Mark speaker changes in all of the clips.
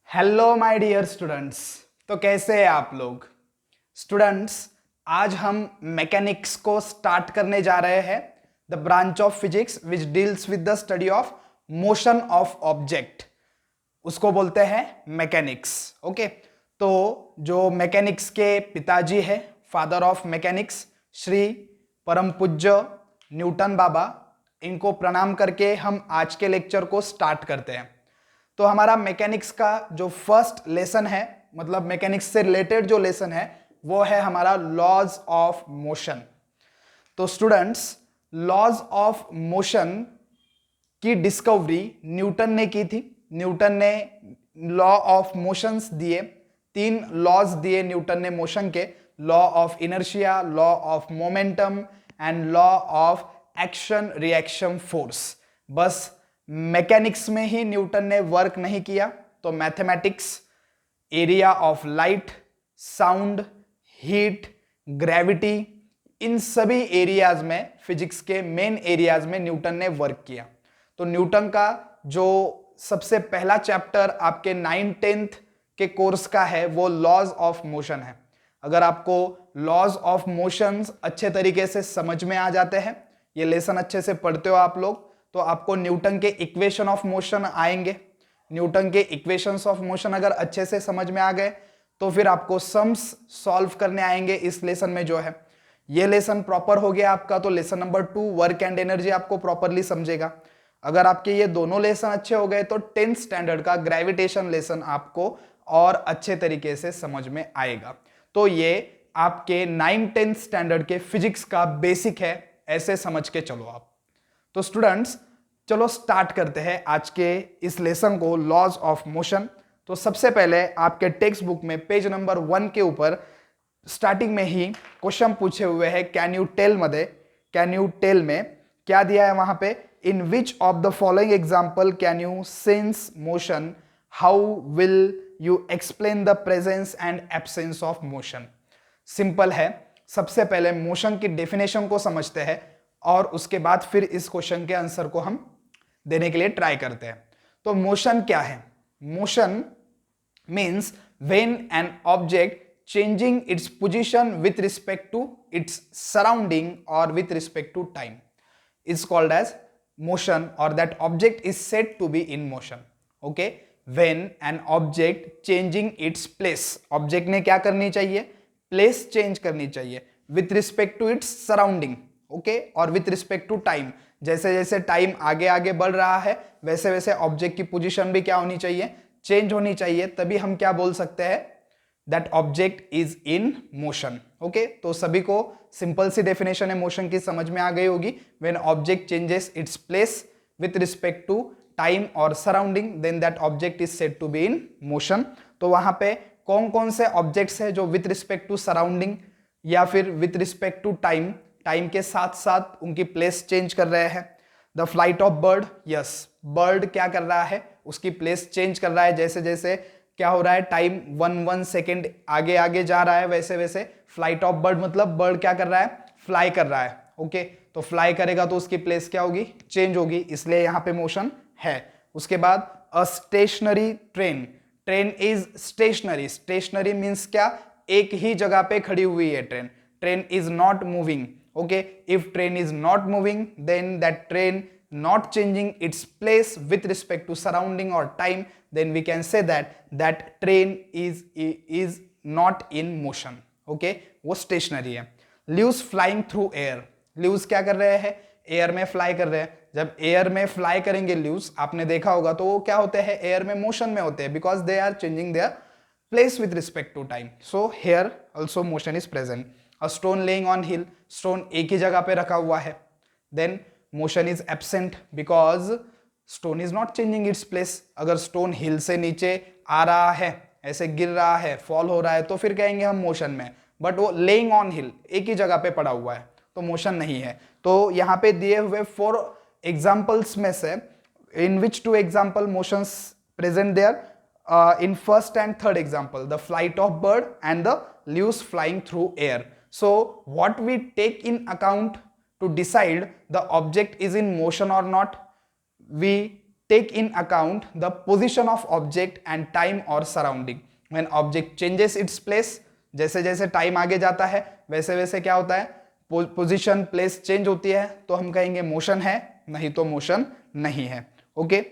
Speaker 1: Hello my dear students. तो कैसे हैं आप लोग स्टूडेंट्स? आज हम मैकेनिक्स को स्टार्ट करने जा रहे हैं, the branch of physics which deals with the study of motion of object. उसको बोलते हैं मैकेनिक्स। ओके, तो जो मैकेनिक्स के पिताजी है, फादर ऑफ मैकेनिक्स, श्री परम पूज्य न्यूटन बाबा, इनको प्रणाम करके हम आज के लेक्चर को स्टार्ट करते हैं। तो हमारा मैकेनिक्स का जो फर्स्ट लेसन है, मतलब मैकेनिक्स से रिलेटेड जो लेसन है, वो है हमारा लॉज ऑफ मोशन। तो स्टूडेंट्स, लॉज ऑफ मोशन की डिस्कवरी न्यूटन ने की थी। न्यूटन ने लॉ ऑफ मोशंस दिए, 3 लॉज दिए न्यूटन ने मोशन के, law of inertia, law of momentum and law of action reaction force. बस मैकेनिक्स में ही न्यूटन ने वर्क नहीं किया, तो mathematics, area of light, sound, heat, gravity, इन सभी एरियाज में, फिजिक्स के मेन एरियाज में न्यूटन ने वर्क किया। तो न्यूटन का जो सबसे पहला चैप्टर आपके 9th-10th के कोर्स का है वो लॉज ऑफ मोशन है। अगर आपको लॉज ऑफ मोशंस अच्छे तरीके से समझ में आ जाते हैं, ये लेसन अच्छे से पढ़ते हो आप लोग, तो आपको न्यूटन के इक्वेशन ऑफ मोशन आएंगे। न्यूटन के इक्वेशंस ऑफ मोशन अगर अच्छे से समझ में आ गए तो फिर आपको सम्स सॉल्व करने आएंगे इस लेसन में जो है। ये लेसन प्रॉपर हो गया आपका, तो lesson number 2 work and energy आपको प्रॉपरली समझेगा। अगर आपके ये दोनों लेसन अच्छे हो गए तो 10th स्टैंडर्ड का ग्रेविटेशन लेसन आपको और अच्छे तरीके से समझ में आएगा। तो ये आपके 9th-10th स्टैंडर्ड के फिजिक्स का बेसिक है, ऐसे समझ के चलो आप। तो स्टूडेंट्स, चलो स्टार्ट करते हैं आज के इस लेसन को, लॉज ऑफ मोशन। तो सबसे पहले आपके टेक्स्ट बुक में पेज नंबर 1 के ऊपर स्टार्टिंग में ही क्वेश्चन पूछे हुए हैं, कैन यू टेल में क्या दिया है वहां पे, in which of the following example can you sense motion, how will you explain the presence and absence of motion. Simple है, सबसे पहले मोशन की डेफिनेशन को समझते हैं और उसके बाद फिर इस क्वेश्चन के आंसर को हम देने के लिए ट्राई करते हैं। तो मोशन क्या है? Motion means when an object changing its position with respect to its surrounding or with respect to time is called as motion, or that object is said to be in motion. Okay, when an object changing its place, object ने क्या करनी चाहिए? place change करनी चाहिए with respect to its surrounding, okay, और with respect to time। जैसे जैसे time आगे आगे बढ़ रहा है वैसे वैसे ऑब्जेक्ट की पोजीशन भी क्या होनी चाहिए? चेंज होनी चाहिए। तभी हम क्या बोल सकते हैं? That object is in motion. Okay, तो सभी को सिंपल सी डेफिनेशन है मोशन की समझ में आ गई होगी। When object changes its place with respect to time और surrounding, then that object is said to be in motion. तो वहां पे कौन कौन से ऑब्जेक्ट्स है जो विथ रिस्पेक्ट टू सराउंडिंग या फिर with respect to time, time के साथ साथ उनकी प्लेस चेंज कर रहे हैं? The flight of bird, yes, bird क्या कर रहा है? उसकी प्लेस चेंज कर रहा है। जैसे जैसे क्या हो रहा है, टाइम 1 सेकेंड आगे आगे जा रहा है वैसे वैसे फ्लाइट ऑफ बर्ड, मतलब बर्ड क्या कर रहा है? फ्लाई कर रहा है। ओके, तो फ्लाई करेगा तो उसकी प्लेस क्या होगी? चेंज होगी, इसलिए यहां पे मोशन है। उसके बाद a stationary train, train is stationary. Stationary means क्या? एक ही जगह पे खड़ी हुई है train. Train is not moving. Okay, if train is not moving then that train not changing its place with respect to surrounding or time, then we can say that that train is not in motion. Okay, वो stationary है। leaves flying through air, leaves क्या कर रहे हैं? Air में fly कर रहे हैं। जब एयर में फ्लाई करेंगे leaves, आपने देखा होगा, तो वो क्या होते हैं? एयर में मोशन में होते हैं, because they are changing their place with respect to time. So here also motion is present. A stone laying on hill, stone एक ही जगह पे रखा हुआ है, then motion is absent because stone is not changing its place. अगर stone hill से नीचे आ रहा है, ऐसे गिर रहा है, फॉल हो रहा है, तो फिर कहेंगे हम मोशन में। बट वो लेइंग ऑन हिल एक ही जगह पे पड़ा हुआ है तो मोशन नहीं है। तो यहाँ पे दिए हुए 4 एग्जाम्पल्स में से in which 2 example motions present there, in first and third example, the flight of bird and the leaves flying through air. So what we take in account to decide the object is in motion or not, we take in account the position of object and time or surrounding. When object changes its place, जैसे जैसे time आगे जाता है वैसे वैसे क्या होता है, पोजीशन प्लेस चेंज होती है, तो हम कहेंगे मोशन है, नहीं तो मोशन नहीं है. ओके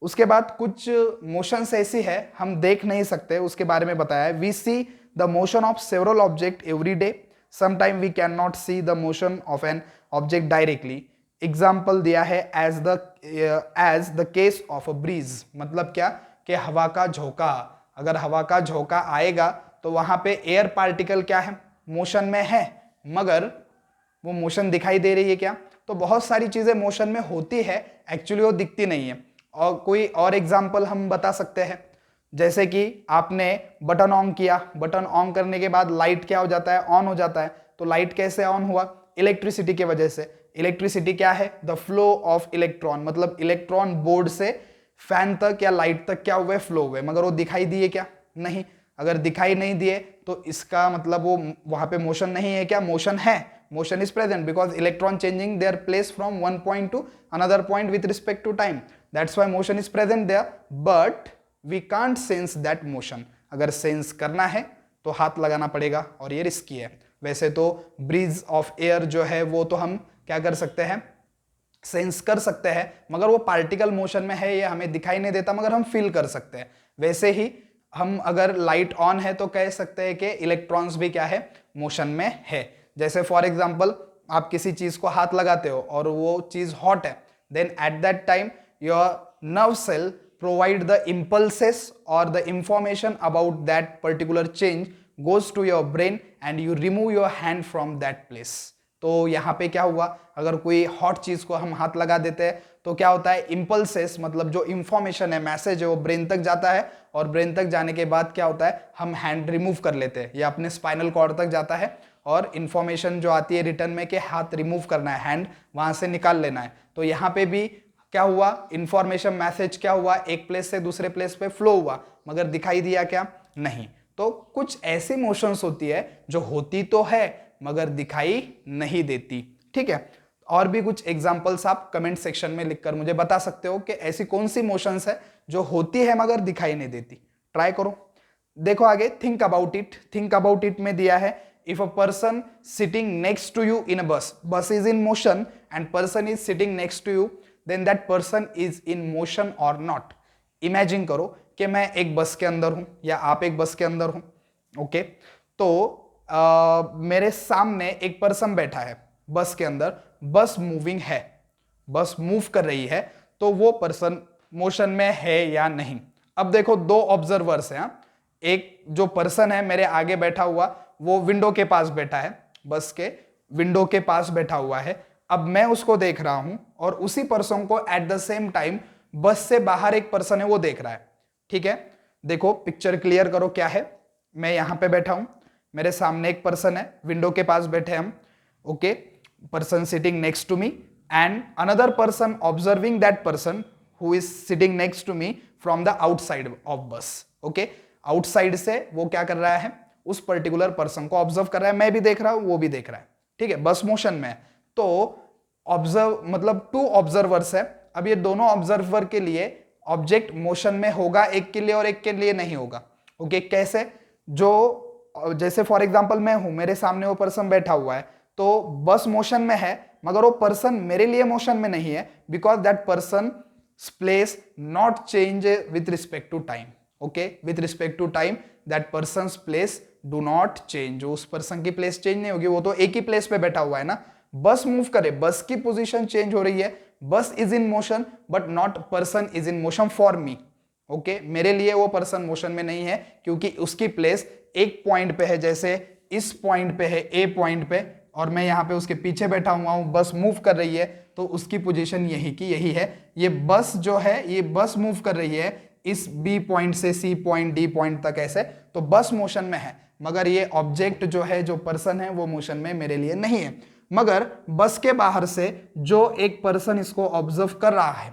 Speaker 1: उसके बाद कुछ मोशंस ऐसी है हम देख नहीं सकते, उसके बारे में बताया है. We see the motion of several object every day, sometime we can not see the motion of an object directly. Example दिया है as the case of a breeze. मतलब क्या कि हवा का झोंका, अगर हवा का झोंका आएगा तो वहां पे एयर पार्टिकल क्या है, मोशन में है, मगर वो मोशन दिखाई दे रही है क्या. तो बहुत सारी चीजें मोशन में होती है, एक्चुअली वो दिखती नहीं है. और कोई और एग्जाम्पल हम बता सकते हैं, जैसे कि आपने बटन ऑन किया, बटन ऑन करने के बाद लाइट क्या हो जाता है, ऑन हो जाता है. तो लाइट कैसे ऑन हुआ, इलेक्ट्रिसिटी की वजह से. इलेक्ट्रिसिटी क्या है, द फ्लो ऑफ इलेक्ट्रॉन, मतलब इलेक्ट्रॉन बोर्ड से फैन तक या लाइट तक क्या हुए, फ्लो हुए, मगर वो दिखाई दिए क्या, नहीं. अगर दिखाई नहीं दिए तो इसका मतलब वो वहां पे मोशन नहीं है क्या, मोशन है. Motion is present because electron changing their place from one point to another point with respect to time, that's why motion is present there, but we can't sense that motion. अगर sense करना है तो हाथ लगाना पड़ेगा और ये risky है. वैसे तो ब्रीज ऑफ एयर जो है वो तो हम क्या कर सकते हैं, सेंस कर सकते हैं, मगर वो पार्टिकल मोशन में है, ये हमें दिखाई नहीं देता, मगर हम फील कर सकते हैं. वैसे ही हम अगर लाइट ऑन है तो कह सकते हैं कि इलेक्ट्रॉन्स भी क्या है, मोशन में है. जैसे फॉर एग्जांपल आप किसी चीज को हाथ लगाते हो और वो चीज हॉट है, then at that time your nerve cell provide the impulses और the information about that particular change goes to your brain and you remove your hand from that place. तो यहाँ पे क्या हुआ, अगर कोई हॉट चीज को हम हाथ लगा देते हैं तो क्या होता है, इंपल्सेस मतलब जो इंफॉर्मेशन है, मैसेज है, वो ब्रेन तक जाता है, और ब्रेन तक जाने के बाद क्या होता है, हम हैंड रिमूव कर लेते हैं, या अपने स्पाइनल कॉर्ड तक जाता है और इंफॉर्मेशन जो आती है रिटर्न में कि हाथ रिमूव करना है, हैंड वहां से निकाल लेना है. तो यहाँ पे भी क्या हुआ, इंफॉर्मेशन मैसेज क्या हुआ, एक प्लेस से दूसरे प्लेस पे फ्लो हुआ, मगर दिखाई दिया क्या, नहीं. तो कुछ ऐसी मोशंस होती है जो होती तो है मगर दिखाई नहीं देती. ठीक है, और भी कुछ एग्जांपल्स आप कमेंट सेक्शन में लिखकर मुझे बता सकते हो कि ऐसी कौन सी मोशंस है जो होती है मगर दिखाई नहीं देती. ट्राई करो. देखो आगे, think about it. Think about it में दिया है, if a person sitting next to you in a bus, bus is in motion and person is sitting next to you, then that person is in motion or not. Imagine करो कि मैं एक बस के अंदर हूं या आप एक बस के अंदर हो. ओके तो मेरे सामने एक पर्सन बैठा है बस के अंदर, बस मूविंग है, बस मूव कर रही है, तो वो पर्सन मोशन में है या नहीं. अब देखो दो ऑब्जर्वर्स हैं. एक जो पर्सन है मेरे आगे बैठा हुआ, वो विंडो के पास बैठा है, बस के विंडो के पास बैठा हुआ है. अब मैं उसको देख रहा हूं और उसी पर्सन को एट द सेम टाइम बस से बाहर एक पर्सन है वो देख रहा है. ठीक है, देखो पिक्चर क्लियर करो क्या है. मैं यहां पे बैठा हूं, मेरे सामने एक पर्सन है, विंडो के पास बैठे हम. Okay, person sitting next to me and another person observing that person who is sitting next to me from the outside of bus. Okay, outside से वो क्या कर रहा है, उस पर्टिकुलर पर्सन को ऑब्जर्व कर रहा है. मैं भी देख रहा हूं, वो भी देख रहा है. ठीक है, बस मोशन में है. तो ऑब्जर्व मतलब टू ऑब्जर्वर्स है. अब ये दोनों ऑब्जर्वर के लिए ऑब्जेक्ट मोशन में होगा, एक के लिए और एक के लिए नहीं होगा. ओके, कैसे, जो जैसे फॉर एग्जांपल मैं हूं, मेरे सामने वो पर्सन बैठा हुआ है, तो बस मोशन में है मगर वो पर्सन मेरे लिए मोशन में नहीं है, because that person place not change with respect to time. Okay, with respect to time that person place do not change. उस पर्सन की प्लेस चेंज नहीं होगी, वो तो एक ही प्लेस पे बैठा हुआ है ना. बस मूव करे, बस की पोजीशन चेंज हो रही है, बस is in motion but not person is in motion for me. Okay, मेरे लिए वो पर्सन मोशन में नहीं है क्योंकि उसकी प्लेस एक पॉइंट पे है, जैसे इस पॉइंट पे है, ए पॉइंट पे, और मैं यहाँ पे उसके पीछे बैठा हुआ हूँ, बस मूव कर रही है, तो उसकी पोजीशन यही की यही है. ये बस जो है, ये बस मूव कर रही है इस बी पॉइंट से सी पॉइंट डी पॉइंट तक ऐसे, तो बस मोशन में है, मगर ये ऑब्जेक्ट जो है, जो पर्सन है, वो मोशन में मेरे लिए नहीं है. मगर बस के बाहर से जो एक पर्सन इसको ऑब्जर्व कर रहा है,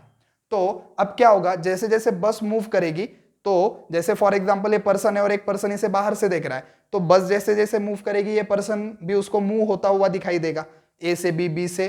Speaker 1: तो अब क्या होगा, जैसे जैसे बस मूव करेगी, तो जैसे फॉर एग्जांपल ये पर्सन है और एक पर्सन इसे बाहर से देख रहा है, तो बस जैसे जैसे मूव करेगी ये पर्सन भी उसको मूव होता हुआ दिखाई देगा, ए से बी, बी से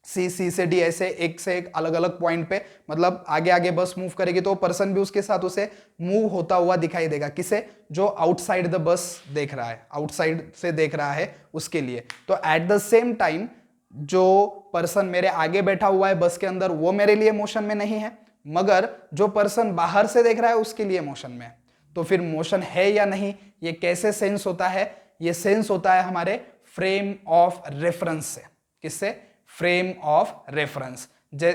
Speaker 1: सी से डी ऐसे एक से एक अलग अलग पॉइंट पे, मतलब आगे आगे बस मूव करेगी तो पर्सन भी उसके साथ उसे मूव होता हुआ दिखाई देगा। किसे? जो आउटसाइड द बस देख रहा है, आउटसाइड से देख रहा है उसके लिए। तो एट द सेम टाइम जो पर्सन मेरे आगे बैठा हुआ है बस के अंदर वो मेरे लिए मोशन में नहीं है, मगर जो पर्सन बाहर से देख रहा है उसके लिए मोशन में है। तो फिर मोशन है या नहीं ये कैसे सेंस होता है? ये सेंस होता है हमारे फ्रेम ऑफ रेफरेंस से। किससे? Frame of reference.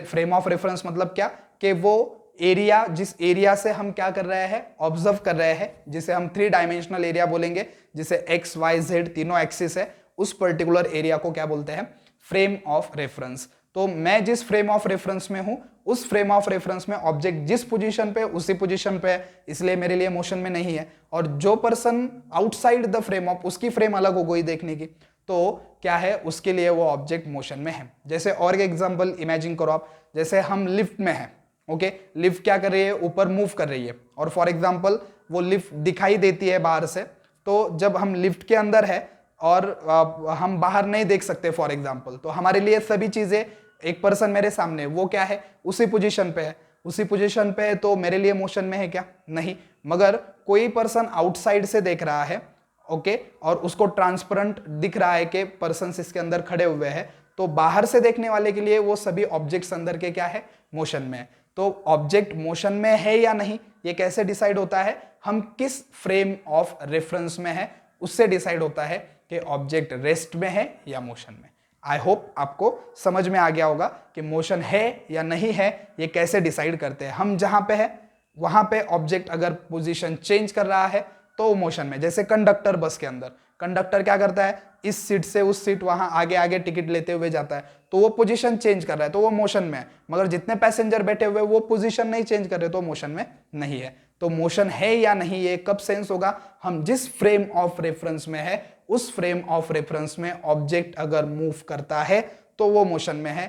Speaker 1: Frame of reference मतलब क्या? कि वो एरिया, जिस एरिया से हम क्या कर रहे हैं, ऑब्जर्व कर रहे हैं, जिसे हम 3 डायमेंशनल एरिया बोलेंगे, जिसे एक्स वाई जेड तीनों एक्सिस है, उस पर्टिकुलर एरिया को क्या बोलते हैं? Frame of reference. तो मैं जिस फ्रेम ऑफ रेफरेंस में हूं, उस फ्रेम ऑफ रेफरेंस में ऑब्जेक्ट जिस पोजीशन पे उसी पोजीशन पे है, इसलिए मेरे लिए मोशन में नहीं है। और जो person outside the frame of, उसकी फ्रेम अलग हो गई देखने की, तो क्या है? उसके लिए वो ऑब्जेक्ट मोशन में है। जैसे और एक एग्जांपल इमेजिन करो आप, जैसे हम लिफ्ट में हैं, ओके, लिफ्ट क्या कर रही है? ऊपर मूव कर रही है, और फॉर एग्जांपल वो लिफ्ट दिखाई देती है बाहर से, तो जब हम लिफ्ट के अंदर है और हम बाहर नहीं देख सकते फॉर एग्जांपल, तो हमारे लिए सभी चीजें, एक पर्सन मेरे सामने, वो क्या है? उसी पोजीशन पे है, उसी पोजीशन पे है, तो मेरे लिए मोशन में है क्या? नहीं। मगर कोई पर्सन आउटसाइड से देख रहा है, ओके, और उसको ट्रांसपेरेंट दिख रहा है कि पर्सन इसके अंदर खड़े हुए हैं, तो बाहर से देखने वाले के लिए वो सभी ऑब्जेक्ट्स अंदर के क्या है? मोशन में है। तो ऑब्जेक्ट मोशन में है या नहीं ये कैसे डिसाइड होता है? हम किस फ्रेम ऑफ रेफरेंस में है उससे डिसाइड होता है कि ऑब्जेक्ट रेस्ट में है या मोशन में। आई होप आपको समझ में आ गया होगा कि मोशन है या नहीं है ये कैसे डिसाइड करते हैं। हम जहां पे है वहां पे ऑब्जेक्ट अगर पोजीशन चेंज कर रहा है तो मोशन में। जैसे कंडक्टर बस के अंदर, कंडक्टर क्या करता है? इस सीट से उस सीट वहां आगे आगे टिकट लेते हुए जाता है, तो वो पोजीशन चेंज कर रहा है, तो वो मोशन में है। मगर जितने पैसेंजर बैठे हुए वो पोजीशन नहीं चेंज कर रहे, तो मोशन में नहीं है। तो मोशन है या नहीं ये कब सेंस होगा? हम जिस फ्रेम ऑफ रेफरेंस में है उस फ्रेम ऑफ रेफरेंस में ऑब्जेक्ट अगर मूव करता है तो वो मोशन में है,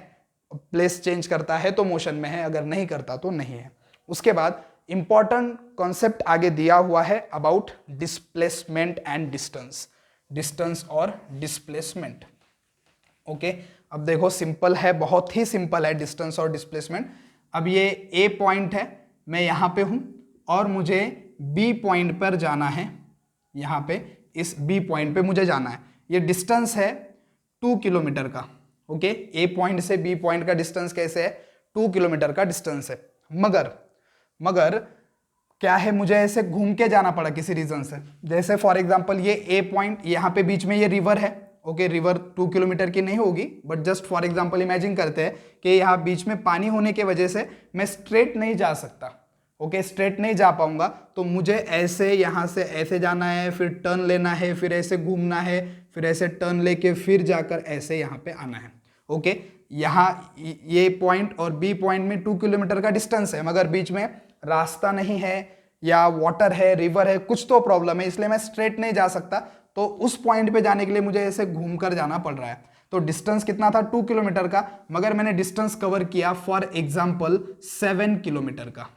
Speaker 1: प्लेस चेंज करता है तो मोशन में है, अगर नहीं करता तो नहीं है। उसके बाद इंपॉर्टेंट कॉन्सेप्ट आगे दिया हुआ है about displacement and distance, distance और डिस्प्लेसमेंट। ओके, अब देखो सिंपल है, बहुत ही सिंपल है डिस्टेंस और डिस्प्लेसमेंट। अब ये ए पॉइंट है, मैं यहां पे हूं और मुझे बी पॉइंट पर जाना है, यहां पे इस बी पॉइंट पे मुझे जाना है। ये डिस्टेंस है 2 किलोमीटर का। ओके, ए पॉइंट से बी पॉइंट का डिस्टेंस कैसे है? 2 किलोमीटर का डिस्टेंस है। मगर क्या है? मुझे ऐसे घूम के जाना पड़ा किसी रीजन से। जैसे फॉर एग्जांपल ये ए पॉइंट, यहाँ पे बीच में ये रिवर है, ओके, रिवर 2 किलोमीटर की नहीं होगी, but just for example imagine करते हैं कि यहाँ बीच में पानी होने की वजह से मैं स्ट्रेट नहीं जा सकता, ओके, स्ट्रेट नहीं जा पाऊंगा, तो मुझे ऐसे यहाँ से ऐसे जाना है, फिर टर्न लेना है, फिर ऐसे घूमना है, फिर ऐसे टर्न लेके फिर जाकर ऐसे यहाँ पे आना है। ओके, यहाँ ये पॉइंट और बी पॉइंट में 2 किलोमीटर का डिस्टेंस है, मगर बीच में रास्ता नहीं है या वाटर है, रिवर है, कुछ तो प्रॉब्लम है, इसलिए मैं स्ट्रेट नहीं जा सकता। तो उस पॉइंट पे जाने के लिए मुझे ऐसे घूमकर जाना पड़ रहा है। तो डिस्टेंस कितना था? 2 किलोमीटर का, मगर मैंने डिस्टेंस कवर किया फॉर एग्जाम्पल 7 किलोमीटर का।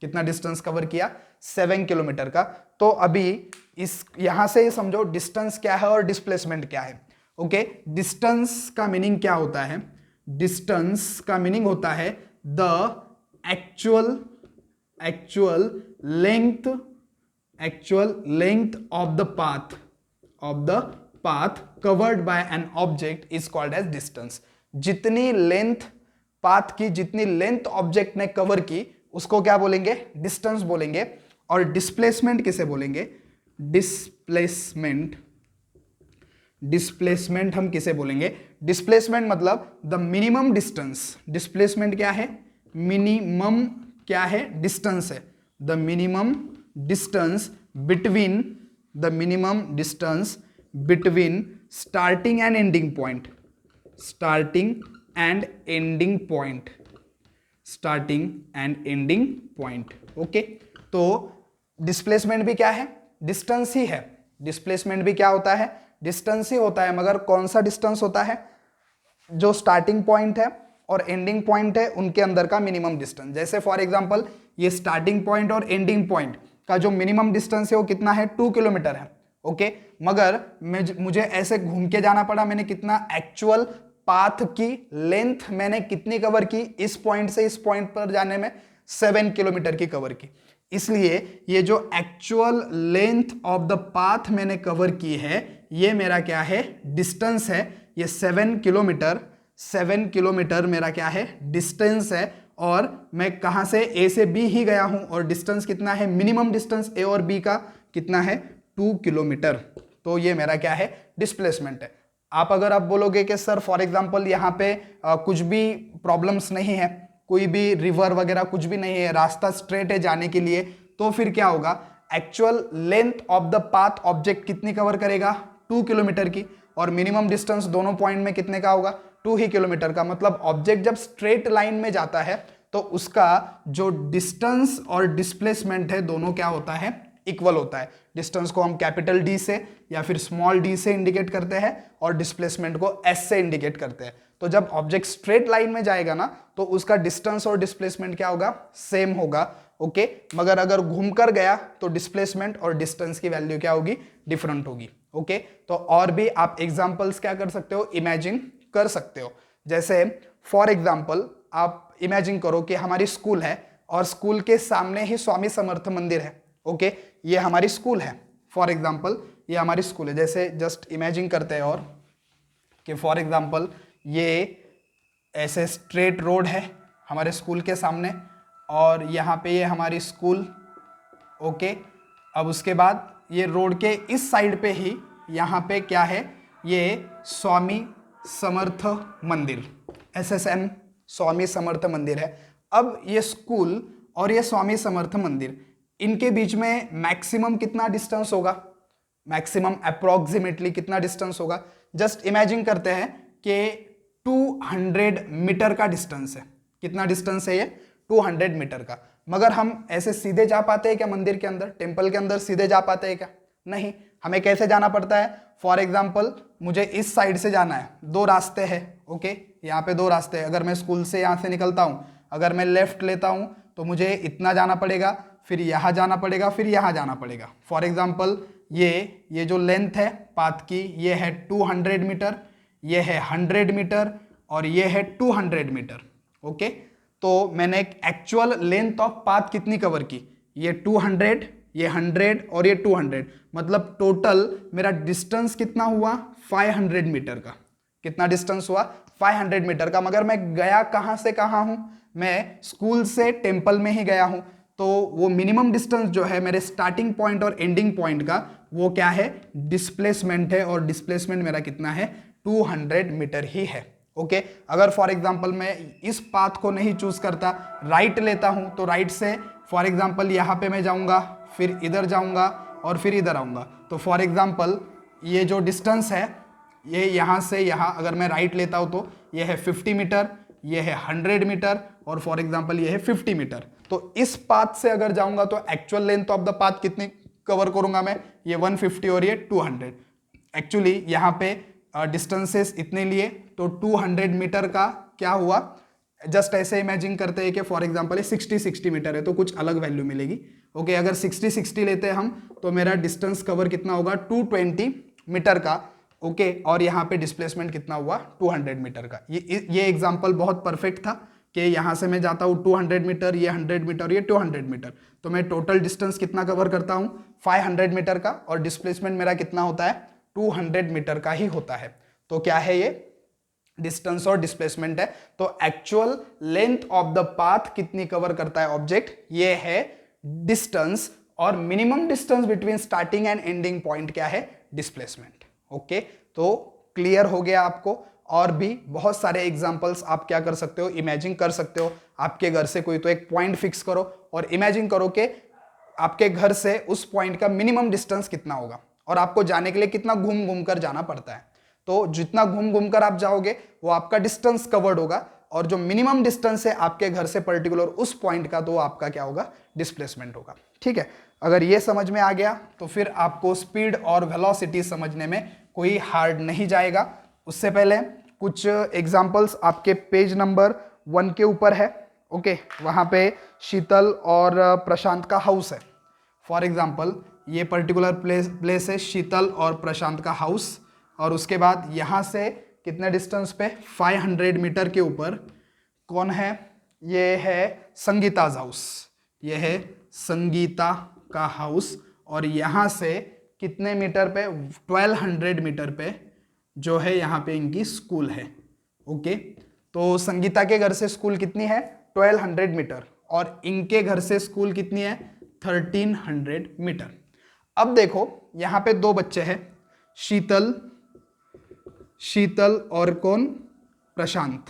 Speaker 1: कितना डिस्टेंस कवर किया? 7 किलोमीटर का। तो अभी इस यहां से ही समझो डिस्टेंस क्या है और डिस्प्लेसमेंट क्या है। ओके, डिस्टेंस का मीनिंग क्या होता है? डिस्टेंस का मीनिंग होता है the actual length of the path covered by an object is called as distance. जितनी लेंथ पाथ की, जितनी लेंथ ऑब्जेक्ट ने कवर की उसको क्या बोलेंगे? डिस्टेंस बोलेंगे। और डिस्प्लेसमेंट किसे बोलेंगे? डिस्प्लेसमेंट हम किसे बोलेंगे? डिस्प्लेसमेंट मतलब द मिनिमम डिस्टेंस। डिस्प्लेसमेंट क्या है? मिनिमम क्या है? डिस्टेंस है। The minimum distance between starting and ending point. Starting and ending point. Okay, तो डिस्प्लेसमेंट भी क्या है? डिस्टेंस ही है। डिस्प्लेसमेंट भी क्या होता है? डिस्टेंस ही होता है, मगर कौन सा डिस्टेंस होता है? जो स्टार्टिंग पॉइंट है और एंडिंग पॉइंट है उनके अंदर का मिनिमम डिस्टेंस। जैसे फॉर एग्जांपल ये स्टार्टिंग पॉइंट और एंडिंग पॉइंट का जो मिनिमम डिस्टेंस है वो कितना है? 2 किलोमीटर है। ओके, मगर मुझे ऐसे घूम के जाना पड़ा, मैंने कितना एक्चुअल पाथ की लेंथ मैंने कितनी कवर की, इस पॉइंट से इस पॉइंट पर जाने में 7 किलोमीटर की कवर की। इसलिए ये जो actual length of the path मैंने कवर की है, ये मेरा क्या है, डिस्टेंस है। ये 7 किलोमीटर, 7 किलोमीटर मेरा क्या है, डिस्टेंस है। और मैं कहां से, ए से बी ही गया हूं, और डिस्टेंस कितना है, मिनिमम डिस्टेंस ए और बी का कितना है, 2 किलोमीटर। तो ये मेरा क्या है, डिस्प्लेसमेंट है। अगर आप बोलोगे कि सर फॉर एग्जांपल यहाँ पे कुछ भी प्रॉब्लम्स नहीं है, कोई भी रिवर वगैरह कुछ भी नहीं है, रास्ता स्ट्रेट है जाने के लिए, तो फिर क्या होगा, actual length of the path object कितनी कवर करेगा, 2 किलोमीटर की, और मिनिमम डिस्टेंस दोनों पॉइंट में कितने का होगा, 2 ही किलोमीटर का। मतलब ऑब्जेक्ट जब स्ट्रेट लाइन में जाता है तो उसका जो डिस्टेंस और डिस्प्लेसमेंट है दोनों क्या होता है, इक्वल होता है। डिस्टेंस को हम कैपिटल डी से या फिर स्मॉल डी से इंडिकेट करते हैं, और डिस्प्लेसमेंट को एस से इंडिकेट करते हैं। तो जब ऑब्जेक्ट स्ट्रेट लाइन में जाएगा ना, तो उसका डिस्टेंस और डिस्प्लेसमेंट क्या होगा, सेम होगा। ओके, मगर अगर घूमकर गया तो डिस्प्लेसमेंट और डिस्टेंस की वैल्यू क्या होगी, डिफरेंट होगी। ओके, तो और भी आप एग्जांपल्स क्या कर सकते हो, इमेजिन कर सकते हो। जैसे फॉर एग्जांपल आप इमेजिन करो कि हमारी स्कूल है, और स्कूल के सामने ही स्वामी समर्थ मंदिर है। ओके, ये हमारी स्कूल है, फॉर एग्जांपल ये हमारी स्कूल है। जैसे जस्ट इमेजिन करते हैं और कि फॉर एग्जांपल ये ऐसे स्ट्रेट रोड है हमारे स्कूल के सामने, और यहाँ पे ये हमारी स्कूल। ओके, अब उसके बाद ये रोड के इस साइड पे ही यहाँ पे क्या है, ये स्वामी समर्थ मंदिर, SSM स्वामी समर्थ मंदिर है। अब ये स्कूल और ये स्वामी समर्थ मंदिर, इनके बीच में मैक्सिमम कितना डिस्टेंस होगा, मैक्सिमम अप्रोक्सीमेटली कितना डिस्टेंस होगा, जस्ट इमेजिन करते हैं कि 200 मीटर का डिस्टेंस है। कितना डिस्टेंस है ये, 200 मीटर का। मगर हम ऐसे सीधे जा पाते हैं क्या मंदिर के अंदर, टेम्पल के अंदर सीधे जा पाते हैं क्या, नहीं। हमें कैसे जाना पड़ता है, फॉर एग्जाम्पल मुझे इस साइड से जाना है, 2 रास्ते हैं। ओके, यहाँ पे 2 रास्ते हैं। अगर मैं स्कूल से यहाँ से निकलता हूँ, अगर मैं लेफ्ट लेता हूँ तो मुझे इतना जाना पड़ेगा, फिर यहाँ जाना पड़ेगा, फिर यहाँ जाना पड़ेगा। फॉर एग्जाम्पल ये जो लेंथ है पाथ की, ये है 200 मीटर, ये है 100 मीटर, और ये है 200 मीटर। ओके, तो मैंने एक एक्चुअल लेंथ ऑफ पाथ कितनी कवर की, ये 200, ये 100 और ये 200, मतलब टोटल मेरा डिस्टेंस कितना हुआ, 500 मीटर का। कितना डिस्टेंस हुआ, 500 मीटर का। मगर मैं गया कहाँ से कहाँ हूँ, मैं स्कूल से टेम्पल में ही गया हूँ। तो वो मिनिमम डिस्टेंस जो है मेरे स्टार्टिंग पॉइंट और एंडिंग पॉइंट का, वो क्या है, डिस्प्लेसमेंट है, और डिस्प्लेसमेंट मेरा कितना है, 200 मीटर ही है। ओके, अगर फॉर एग्जांपल मैं इस पाथ को नहीं चूज करता, राइट लेता हूं, तो राइट से फॉर एग्जांपल यहाँ पे मैं जाऊंगा, फिर इधर जाऊंगा और फिर इधर आऊंगा। तो फॉर एग्जांपल ये जो डिस्टेंस है, ये यहाँ से यहाँ अगर मैं राइट लेता हूँ तो ये है 50 मीटर, ये है 100 मीटर, और फॉर एग्जांपल ये है 50 मीटर। तो इस पाथ से अगर जाऊंगा तो actual length of the path कितनी कवर करूंगा मैं, ये 150 और ये 200। एक्चुअली यहाँ पे डिस्टेंसेस इतने लिए, तो 200 मीटर का क्या हुआ, जस्ट ऐसे इमेजिन करते हैं कि फॉर एग्जांपल ये 60 मीटर है, तो कुछ अलग वैल्यू मिलेगी। ओके, अगर 60 लेते हैं हम, तो मेरा डिस्टेंस कवर कितना होगा, 220 मीटर का। ओके, और यहाँ पे डिस्प्लेसमेंट कितना हुआ, 200 मीटर का। ये एग्जांपल बहुत परफेक्ट था कि यहाँ से मैं जाता हूँ 200 मीटर, ये 100 मीटर, ये 200 मीटर, तो मैं टोटल डिस्टेंस कितना कवर करता हूँ, 500 मीटर का, और डिस्प्लेसमेंट मेरा कितना होता है, 200 मीटर का ही होता है। तो क्या है ये, डिस्टेंस और डिस्प्लेसमेंट है। तो actual length of the path कितनी कवर करता है ऑब्जेक्ट, ये है डिस्टेंस, और minimum distance between starting and ending point क्या है, डिस्प्लेसमेंट। ओके, तो क्लियर हो गया आपको। और भी बहुत सारे एग्जांपल्स आप क्या कर सकते हो, इमेजिन कर सकते हो। आपके घर से कोई तो एक पॉइंट फिक्स करो और इमेजिन करो कि आपके घर से उस पॉइंट का मिनिमम डिस्टेंस कितना होगा, और आपको जाने के लिए कितना घूम घूम कर जाना पड़ता है। तो जितना घूम घूम कर आप जाओगे वो आपका डिस्टेंस कवर्ड होगा, और जो मिनिमम डिस्टेंस है आपके घर से पर्टिकुलर उस पॉइंट का, तो आपका क्या होगा, डिस्प्लेसमेंट होगा। ठीक है, अगर ये समझ में आ गया तो फिर आपको स्पीड और वेलोसिटी समझने में कोई हार्ड नहीं जाएगा। उससे पहले कुछ एग्जांपल्स आपके पेज नंबर 1 के ऊपर है। ओके, वहाँ पे शीतल और प्रशांत का हाउस है। फॉर एग्जांपल ये पर्टिकुलर प्लेस है शीतल और प्रशांत का हाउस, और उसके बाद यहाँ से कितने डिस्टेंस पे, 500 मीटर के ऊपर कौन है, ये है संगीता's हाउस, ये है संगीता का हाउस। और यहां से कितने मीटर पे, 1200 मीटर पे जो है यहाँ पे इनकी स्कूल है। ओके, तो संगीता के घर से स्कूल कितनी है, 1200 मीटर, और इनके घर से स्कूल कितनी है, 1300 मीटर। अब देखो यहाँ पे दो बच्चे हैं, शीतल और कौन, प्रशांत।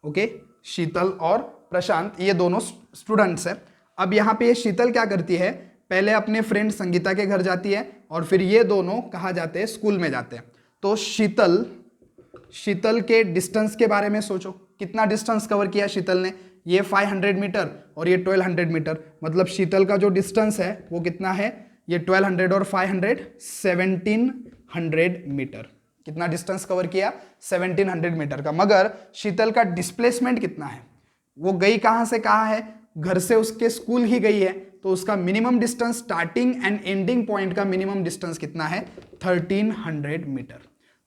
Speaker 1: ओके, शीतल और प्रशांत ये दोनों स्टूडेंट्स हैं। अब यहाँ पे ये शीतल क्या करती है, पहले अपने फ्रेंड संगीता के घर जाती है और फिर ये दोनों कहाँ जाते हैं, स्कूल में जाते हैं। तो शीतल के डिस्टेंस के बारे में सोचो, कितना डिस्टेंस कवर किया शीतल ने, ये 500 मीटर और ये 1200 मीटर, मतलब शीतल का जो डिस्टेंस है वो कितना है, ये 1200 और 500 1700 मीटर। कितना डिस्टेंस कवर किया, 1700 मीटर का। मगर शीतल का डिस्प्लेसमेंट कितना है, वो गई कहां से कहां है, घर से उसके स्कूल ही गई है, तो उसका minimum distance, starting and ending point का मिनिमम डिस्टेंस कितना है, 1300 मीटर।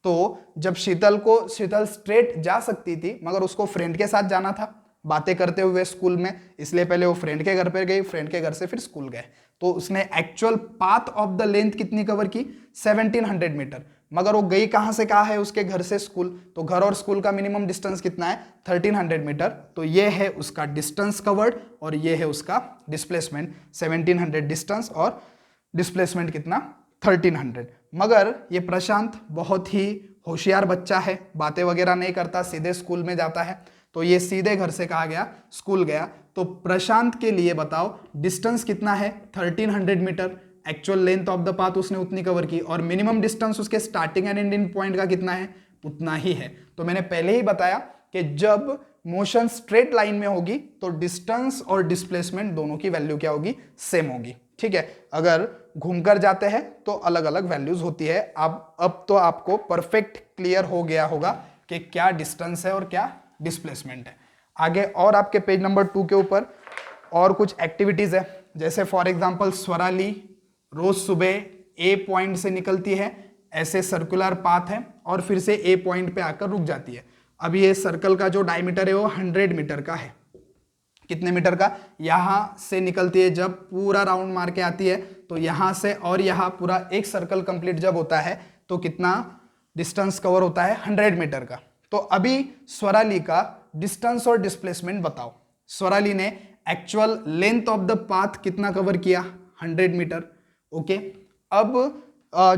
Speaker 1: तो जब शीतल स्ट्रेट जा सकती थी, मगर उसको फ्रेंड के साथ जाना था बातें करते हुए स्कूल में, इसलिए पहले वो फ्रेंड के घर पर गई, फ्रेंड के घर से फिर स्कूल गए, तो उसने actual path of the length कितनी कवर की, 1700 मीटर। मगर वो गई कहां से कहां है, उसके घर से स्कूल, तो घर और स्कूल का मिनिमम डिस्टेंस कितना है, 1300 मीटर। तो ये है उसका डिस्टेंस कवर्ड और ये है उसका डिस्प्लेसमेंट, 1700 डिस्टेंस और डिस्प्लेसमेंट कितना, 1300। मगर ये प्रशांत बहुत ही होशियार बच्चा है, बातें वगैरह नहीं करता, सीधे स्कूल में जाता है, तो ये सीधे घर से कहा गया, स्कूल गया। तो प्रशांत के लिए बताओ डिस्टेंस कितना है, 1300 metre, actual length of the path उसने उतनी कवर की, और मिनिमम डिस्टेंस उसके स्टार्टिंग एंड एंडिंग पॉइंट का कितना है, उतना ही है। तो मैंने पहले ही बताया कि जब मोशन स्ट्रेट लाइन में होगी तो डिस्टेंस और डिस्प्लेसमेंट दोनों की वैल्यू क्या होगी, सेम होगी। ठीक है, अगर घूमकर जाते हैं तो अलग अलग वैल्यूज होती है। अब तो आपको परफेक्ट क्लियर हो गया होगा कि क्या डिस्टेंस है और क्या डिस्प्लेसमेंट है। आगे और आपके पेज नंबर 2 के ऊपर और कुछ एक्टिविटीज है, जैसे फॉर एग्जांपल स्वराली रोज सुबह ए पॉइंट से निकलती है, ऐसे सर्कुलर पाथ है, और फिर से ए पॉइंट पे आकर रुक जाती है। अब ये सर्कल का जो डायमीटर है वो 100 मीटर का है। कितने मीटर का, यहां से निकलती है, जब पूरा राउंड मार के आती है तो यहां से और यहां पूरा एक सर्कल कंप्लीट जब होता है तो कितना डिस्टेंस कवर होता है, 100 मीटर का। तो अभी स्वराली का डिस्टेंस और डिस्प्लेसमेंट बताओ। स्वराली ने actual length of the path कितना कवर किया, 100 मीटर। ओके, अब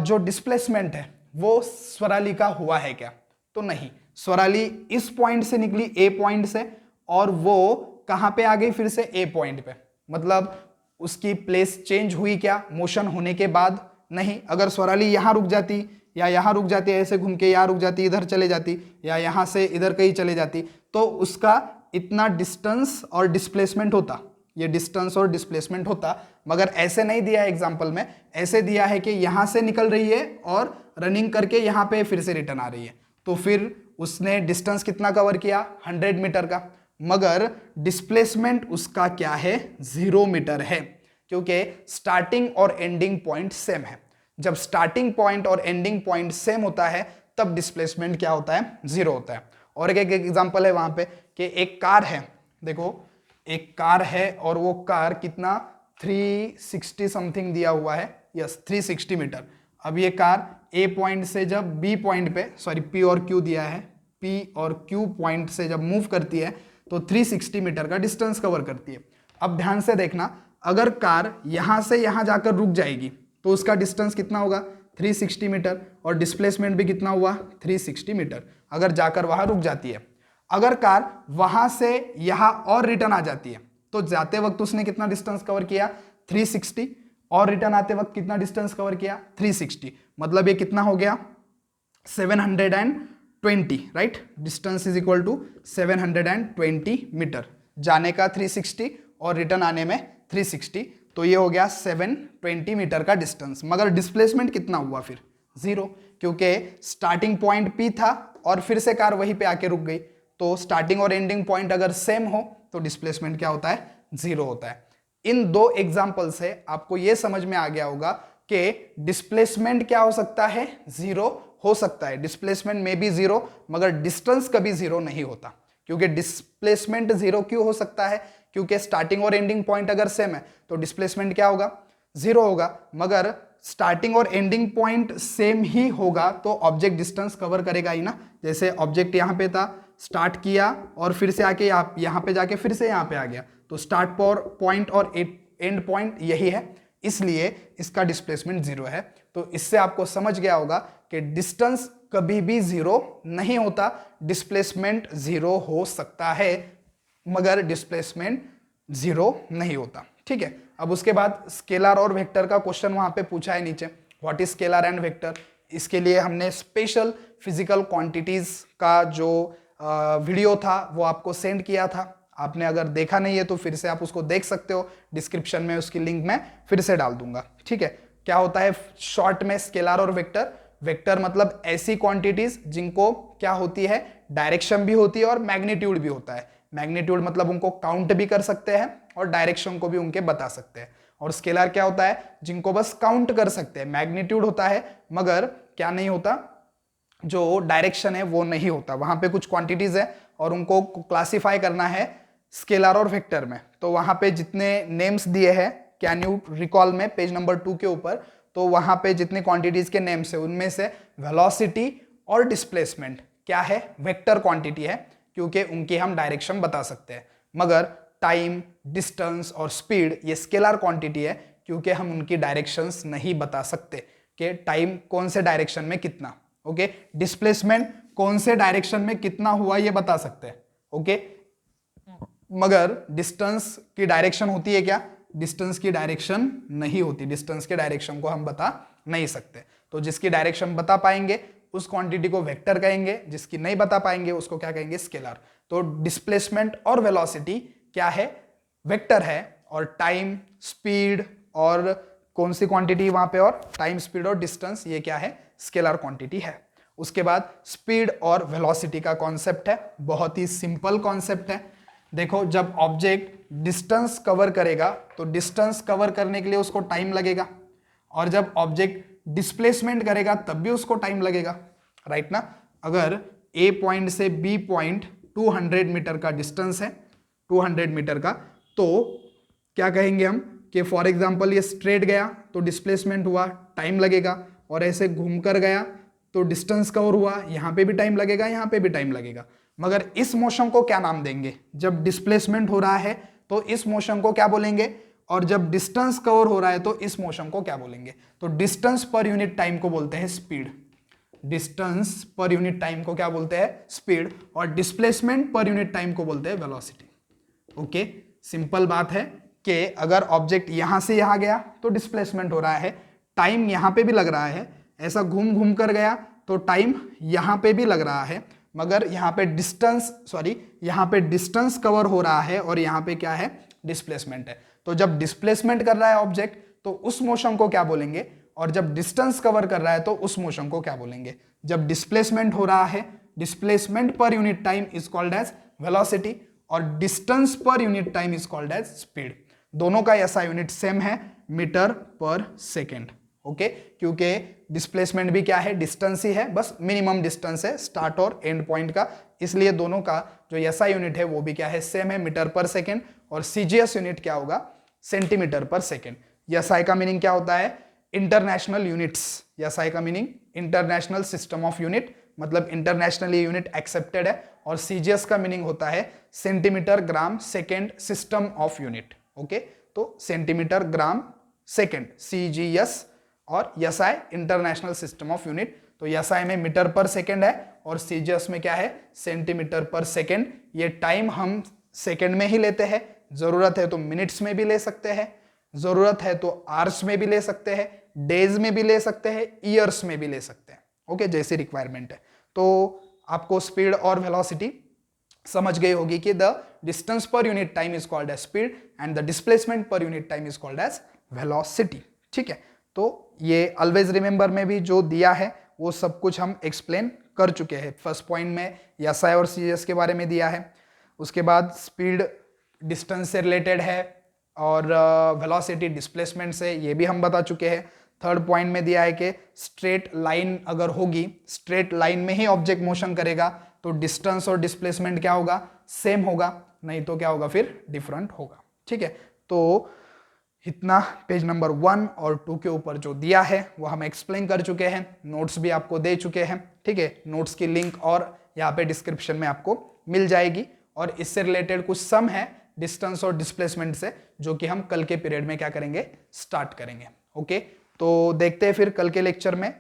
Speaker 1: जो डिस्प्लेसमेंट है वो स्वराली का हुआ है क्या, तो नहीं। स्वराली इस पॉइंट से निकली, ए पॉइंट से, और वो कहां पे आ गई, फिर से ए पॉइंट पे, मतलब उसकी प्लेस चेंज हुई क्या मोशन होने के बाद, नहीं। अगर स्वराली यहां रुक जाती या यहां रुक जाती, ऐसे घूम के यहां रुक जाती, इधर चले जाती, या यहां से इधर कहीं चले जाती, तो उसका इतना डिस्टेंस और डिस्प्लेसमेंट होता, ये डिस्टेंस और डिस्प्लेसमेंट होता। मगर ऐसे नहीं दिया है एग्जाम्पल में, ऐसे दिया है कि यहां से निकल रही है और रनिंग करके यहां पे फिर से रिटर्न आ रही है, तो फिर उसने डिस्टेंस कितना कवर किया, 100 मीटर का। मगर डिस्प्लेसमेंट उसका क्या है, 0 मीटर है, क्योंकि स्टार्टिंग और एंडिंग पॉइंट सेम है। जब स्टार्टिंग पॉइंट और एंडिंग पॉइंट सेम होता है तब डिस्प्लेसमेंट क्या होता है, 0 होता है। और एक एग्जांपल है वहां पे कि एक कार है, देखो एक कार है और वो कार कितना 360 समथिंग दिया हुआ है, यस 360 मीटर। अब ये कार ए पॉइंट से जब बी पॉइंट पे, सॉरी पी और क्यू दिया है, पी और क्यू पॉइंट से जब मूव करती है तो 360 मीटर का डिस्टेंस कवर करती है। अब ध्यान से देखना, अगर कार यहां से यहां जाकर रुक जाएगी तो उसका डिस्टेंस कितना होगा, 360 मीटर, और डिस्प्लेसमेंट भी कितना हुआ, 360 मीटर, अगर जाकर वहां रुक जाती है। अगर कार वहां से यहां और रिटर्न आ जाती है तो जाते वक्त उसने कितना डिस्टेंस कवर किया, 360, और रिटर्न आते वक्त कितना डिस्टेंस कवर किया, 360, मतलब ये कितना हो गया, 720, right. Distance is equal to 720 metre, जाने का 360 और रिटर्न आने में 360, तो ये हो गया 720 मीटर का डिस्टेंस। मगर डिस्प्लेसमेंट कितना हुआ फिर, 0, क्योंकि स्टार्टिंग पॉइंट P था और फिर से कार वहीं पे आके रुक गई। तो स्टार्टिंग और एंडिंग पॉइंट अगर सेम हो तो डिस्प्लेसमेंट क्या होता है, 0 होता है। इन दो एग्जाम्पल से आपको यह समझ में आ गया होगा कि डिस्प्लेसमेंट क्या हो सकता है, 0 हो सकता है, डिस्प्लेसमेंट में बी जीरो, मगर डिस्टेंस कभी जीरो नहीं होता। क्योंकि डिस्प्लेसमेंट जीरो क्यों हो सकता है? क्योंकि स्टार्टिंग और एंडिंग पॉइंट अगर सेम है तो डिस्प्लेसमेंट क्या होगा? जीरो होगा। मगर स्टार्टिंग और एंडिंग पॉइंट सेम ही होगा तो ऑब्जेक्ट डिस्टेंस कवर करेगा ही ना। जैसे ऑब्जेक्ट यहाँ पे था, स्टार्ट किया और फिर से आके यहाँ पे जाके फिर से यहाँ पे आ गया, तो स्टार्ट पॉइंट और एंड पॉइंट यही है, इसलिए इसका डिस्प्लेसमेंट जीरो है। तो इससे आपको समझ गया होगा कि डिस्टेंस कभी भी जीरो नहीं होता, डिस्प्लेसमेंट जीरो हो सकता है मगर डिस्प्लेसमेंट जीरो नहीं होता। ठीक है, अब उसके बाद स्केलर और वेक्टर का क्वेश्चन वहां पे पूछा है नीचे, what is scalar and vector. इसके लिए हमने स्पेशल फिजिकल क्वांटिटीज का जो वीडियो था वो आपको सेंड किया था। आपने अगर देखा नहीं है तो फिर से आप उसको देख सकते हो, डिस्क्रिप्शन में उसकी लिंक मैं फिर से डाल दूंगा। ठीक है, क्या होता है शॉर्ट में स्केलर और वेक्टर? वेक्टर मतलब ऐसी क्वांटिटीज जिनको क्या होती है, डायरेक्शन भी होती है और मैग्नीट्यूड भी होता है। मैग्नीट्यूड मतलब उनको काउंट भी कर सकते हैं और डायरेक्शन को भी उनके बता सकते हैं। और स्केलर क्या होता है, जिनको बस काउंट कर सकते हैं। मैग्नीट्यूड होता है मगर क्या नहीं होता, जो डायरेक्शन है वो नहीं होता। वहां पे कुछ क्वांटिटीज है और उनको क्लासिफाई करना है स्केलर और वेक्टर में। तो वहां पे जितने नेम्स दिए हैं, कैन यू रिकॉल में पेज नंबर 2 के ऊपर, तो वहां पे जितने क्वांटिटीज के नेम्स है उनमें से वेलोसिटी और डिस्प्लेसमेंट क्या है, वेक्टर क्वांटिटी है, क्योंकि उनकी हम डायरेक्शन बता सकते हैं। मगर टाइम, डिस्टेंस और स्पीड ये स्केलर क्वांटिटी है, क्योंकि हम उनकी डायरेक्शंस नहीं बता सकते कि टाइम कौन से डायरेक्शन में कितना, ओके, डिस्प्लेसमेंट कौन से डायरेक्शन में कितना हुआ ये बता सकते हैं, ओके। मगर डिस्टेंस की डायरेक्शन होती है क्या? डिस्टेंस की डायरेक्शन नहीं होती, डिस्टेंस के डायरेक्शन को हम बता नहीं सकते। तो जिसकी डायरेक्शन बता पाएंगे उस क्वांटिटी को वेक्टर कहेंगे, जिसकी नहीं बता पाएंगे उसको क्या कहेंगे, स्केलर। तो डिस्प्लेसमेंट और वेलोसिटी क्या है, वेक्टर है, और टाइम, स्पीड और कौन सी क्वांटिटी वहां पे, और टाइम, स्पीड और डिस्टेंस ये क्या है, स्केलर क्वांटिटी है। उसके बाद स्पीड और वेलोसिटी का कॉन्सेप्ट है, बहुत ही सिंपल कॉन्सेप्ट है। देखो, जब ऑब्जेक्ट डिस्टेंस कवर करेगा तो डिस्टेंस कवर करने के लिए उसको टाइम लगेगा, और जब ऑब्जेक्ट डिस्प्लेसमेंट करेगा तब भी उसको टाइम लगेगा, राइट ना। अगर ए पॉइंट से बी पॉइंट 200 मीटर का डिस्टेंस है, 200 मीटर का, तो क्या कहेंगे हम कि फॉर एग्जांपल ये स्ट्रेट गया तो डिस्प्लेसमेंट हुआ, टाइम लगेगा, और ऐसे घूमकर गया तो डिस्टेंस कवर हुआ, यहां पे भी टाइम लगेगा, यहां पे भी टाइम लगेगा। मगर इस मोशन को क्या नाम देंगे? जब डिस्प्लेसमेंट हो रहा है तो इस मोशन को क्या बोलेंगे, और जब डिस्टेंस कवर हो रहा है तो इस मोशन को क्या बोलेंगे? तो डिस्टेंस पर यूनिट टाइम को बोलते हैं speed, distance per unit time को क्या बोलते हैं, स्पीड, और डिस्प्लेसमेंट पर यूनिट टाइम को बोलते हैं वेलोसिटी। ओके, सिंपल बात है कि अगर ऑब्जेक्ट यहां से यहां गया तो डिस्प्लेसमेंट हो रहा है, टाइम यहां पे भी लग रहा है, ऐसा घूम घूम कर गया तो टाइम यहां पे भी लग रहा है, मगर यहां पे डिस्टेंस कवर हो रहा है और यहां पे क्या है, डिस्प्लेसमेंट है। तो जब डिस्प्लेसमेंट कर रहा है ऑब्जेक्ट तो उस मोशन को क्या बोलेंगे, और जब डिस्टेंस कवर कर रहा है तो उस मोशन को क्या बोलेंगे? जब डिस्प्लेसमेंट हो रहा है, displacement per unit time is called as velocity, और distance per unit time is called as speed. दोनों का ऐसा यूनिट सेम है, मीटर पर सेकेंड, ओके, क्योंकि डिस्प्लेसमेंट भी क्या है, डिस्टेंस ही है, बस मिनिमम डिस्टेंस है स्टार्ट और एंड पॉइंट का, इसलिए दोनों का जो एसआई यूनिट है वो भी क्या है, सेम है, मीटर पर सेकेंड, और सीजीएस यूनिट क्या होगा, सेंटीमीटर पर सेकेंड। एसआई का मीनिंग क्या होता है, इंटरनेशनल यूनिट्स। एसआई का meaning international system of unit, मतलब इंटरनेशनली यूनिट एक्सेप्टेड है, और सीजीएस का मीनिंग होता है centimetre gram second system of unit, okay. तो सेंटीमीटर ग्राम सेकेंड सीजीएस, और SI international system of unit. तो एसआई में मीटर पर सेकेंड है और सीजीएस में क्या है, सेंटीमीटर पर सेकेंड। ये टाइम हम सेकेंड में ही लेते हैं, जरूरत है तो मिनट्स में भी ले सकते हैं, जरूरत है तो आवर्स में भी ले सकते हैं, डेज में भी ले सकते हैं, ईयर्स में भी ले सकते हैं, ओके, जैसी रिक्वायरमेंट है। तो आपको स्पीड और वेलोसिटी समझ गई होगी कि the distance per unit time is called as speed and the displacement per unit time is called as velocity. ठीक है, तो ये ऑलवेज रिमेंबर में भी जो दिया है वो सब कुछ हम एक्सप्लेन कर चुके हैं। फर्स्ट पॉइंट में एसआई और सीजीएस के बारे में दिया है, उसके बाद स्पीड डिस्टेंस से रिलेटेड है, और वेलोसिटी डिस्प्लेसमेंट से, ये भी हम बता चुके हैं। थर्ड पॉइंट में दिया है कि स्ट्रेट लाइन अगर होगी, स्ट्रेट लाइन में ही ऑब्जेक्ट मोशन करेगा तो डिस्टेंस और डिस्प्लेसमेंट क्या होगा, सेम होगा, नहीं तो क्या होगा, फिर डिफरेंट होगा। ठीक है, तो इतना पेज नंबर 1 और 2 के ऊपर जो दिया है वो हम एक्सप्लेन कर चुके हैं, नोट्स भी आपको दे चुके हैं। ठीक है, नोट्स की लिंक और यहाँ पे डिस्क्रिप्शन में आपको मिल जाएगी, और इससे रिलेटेड कुछ सम है डिस्टेंस और डिस्प्लेसमेंट से, जो कि हम कल के पीरियड में क्या करेंगे, स्टार्ट करेंगे। ओके, तो देखते हैं फिर कल के लेक्चर में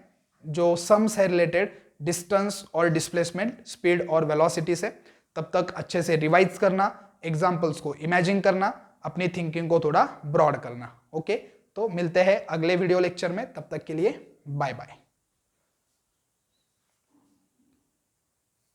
Speaker 1: जो सम्स है रिलेटेड डिस्टेंस और डिस्प्लेसमेंट, स्पीड और वेलोसिटी से। तब तक अच्छे से रिवाइज करना, एग्जाम्पल्स को इमेजिन करना, अपनी थिंकिंग को थोड़ा ब्रॉड करना। ओके, तो मिलते हैं अगले वीडियो लेक्चर में, तब तक के लिए बाय बाय।